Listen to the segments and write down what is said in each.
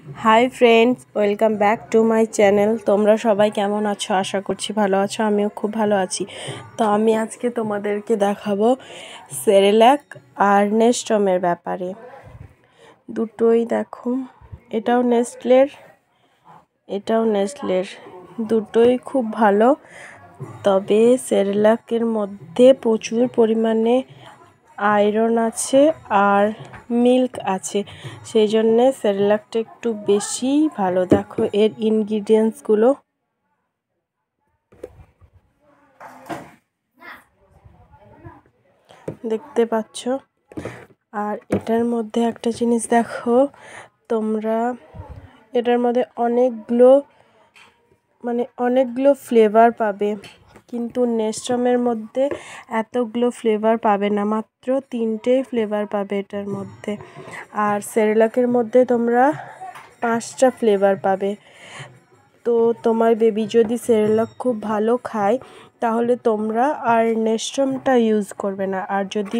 High friends welcome back to my channel. তোমরা সবাই কেমন আছো? আশা করছি ভালো আছো। আমিও খুব ভালো আছি। তো আমি আজকে তোমাদেরকে দেখাবো সেরেল্যাক আর নেস্টমের ব্যাপারে। দুটোই দেখো, এটাও নেস্টলের, দুটোই খুব ভালো। তবে সেরেল্যাকের মধ্যে প্রচুর পরিমাণে আয়রন আছে আর মিল্ক আছে, সেই জন্যে সেরেল্যাকটা একটু বেশি ভালো। দেখো এর ইনগ্রিডিয়েন্টসগুলো, দেখতে পাচ্ছ। আর এটার মধ্যে একটা জিনিস দেখো তোমরা, এটার মধ্যে অনেকগুলো ফ্লেভার পাবে, কিন্তু নেস্টমের মধ্যে এতগুলো ফ্লেভার পাবে না, মাত্র 3টে ফ্লেভার পাবে এটার মধ্যে। আর সেরেল্যাকের মধ্যে তোমরা 5টা ফ্লেভার পাবে। তো তোমার বেবি যদি সেরেল্যাক খুব ভালো খায় তাহলে তোমরা আর নেস্টমটা ইউজ করবে না, আর যদি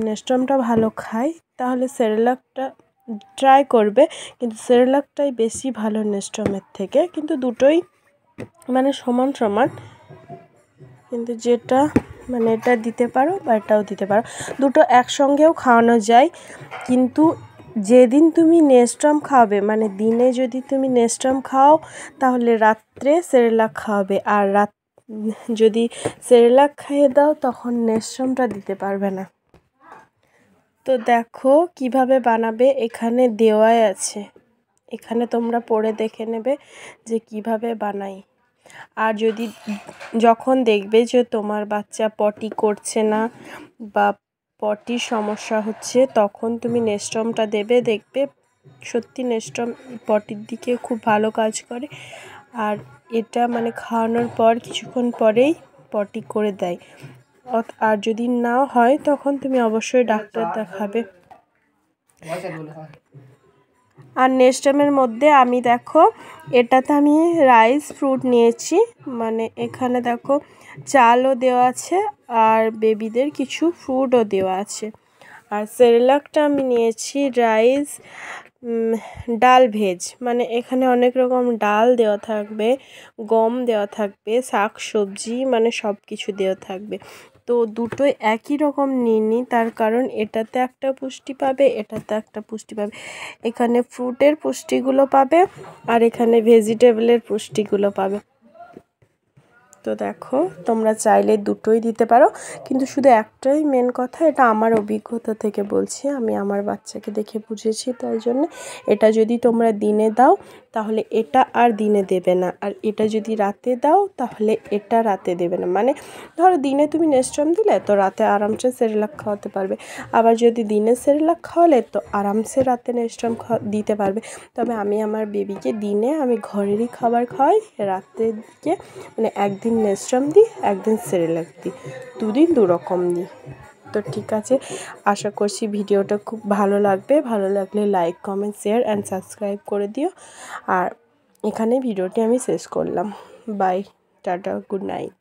নেস্টমটা ভালো খায় তাহলে সেরেল্যাকটা ট্রাই করবে, কিন্তু সেরেল্যাকটাই বেশি ভালো নেস্টমের থেকে। কিন্তু দুটোই সমান, কিন্তু যেটা এটা দিতে পারো বা এটাও দিতে পারো, দুটো একসঙ্গেও খাওয়ানো যায়। কিন্তু যেদিন তুমি নেস্টম খাওয়াবে, দিনে যদি তুমি নেস্টম খাও তাহলে রাত্রে সেরেল্যাক খাওয়াবে, আর যদি সেরেল্যাক খাইয়ে দাও তখন নেস্টমটা দিতে পারবে না। তো দেখো কিভাবে বানাবে, এখানে দেওয়াই আছে, এখানে তোমরা পড়ে দেখে নেবে যে কিভাবে বানাই। আর যখন দেখবে যে তোমার বাচ্চা পটি করছে না বা পটির সমস্যা হচ্ছে, তখন তুমি নেস্টমটা দেবে, দেখবে সত্যি নেস্টম পটির দিকে খুব ভালো কাজ করে। আর এটা খাওয়ানোর পর কিছুক্ষণ পরেই পটি করে দেয়। আর যদি না হয় তখন তুমি অবশ্যই ডাক্তার দেখাবে। আর নেস্টমের মধ্যে আমি দেখো, এটাতে আমি রাইস ফ্রুট নিয়েছি, এখানে দেখো চালও দেওয়া আছে আর বেবিদের কিছু ফ্রুটও দেওয়া আছে। আর সেরেল্যাকটা আমি নিয়েছি রাইস ডাল ভেজ, এখানে অনেক রকম ডাল দেওয়া থাকবে, গম দেওয়া থাকবে, শাক সবজি, সব কিছু দেওয়া থাকবে। তো দুটোই একই রকম নিইনি, তার কারণ এটাতে একটা পুষ্টি পাবে, এটাতে একটা পুষ্টি পাবে। এখানে ফ্রুটের পুষ্টিগুলো পাবে আর এখানে ভেজিটেবলের পুষ্টিগুলো পাবে। তো দেখো তোমরা চাইলে দুটোই দিতে পারো, কিন্তু শুধু একটাই মেন কথা, এটা আমার অভিজ্ঞতা থেকে বলছি, আমি আমার বাচ্চাকে দেখে বুঝেছি, তাই জন্য এটা যদি তোমরা দিনে দাও তাহলে এটা আর দিনে দেবে না, আর এটা যদি রাতে দাও তাহলে এটা রাতে দেবে না। ধরো দিনে তুমি নেস্টম দিলে তো রাতে আরামসে সেরেল্যাক খাওয়াতে পারবে, আবার যদি দিনে সেরেল্যাক খাওয়ালে তো আরামসে রাতে নেস্টম দিতে পারবে। তবে আমি আমার বেবিকে দিনে আমি ঘরেরই খাবার খাওয়াই, রাতের দিকে একদিন নেস্টম দিই, একদিন সেরেল্যাক দিই, দুদিন দুরকম দিই। তো ঠিক আছে, আশা করছি ভিডিওটা খুব ভালো লাগবে। ভালো লাগলে like, comment, share and subscribe করে দিও। আর এখানে ভিডিওটি আমি শেষ করলাম। বাই, টাটা, গুড নাইট।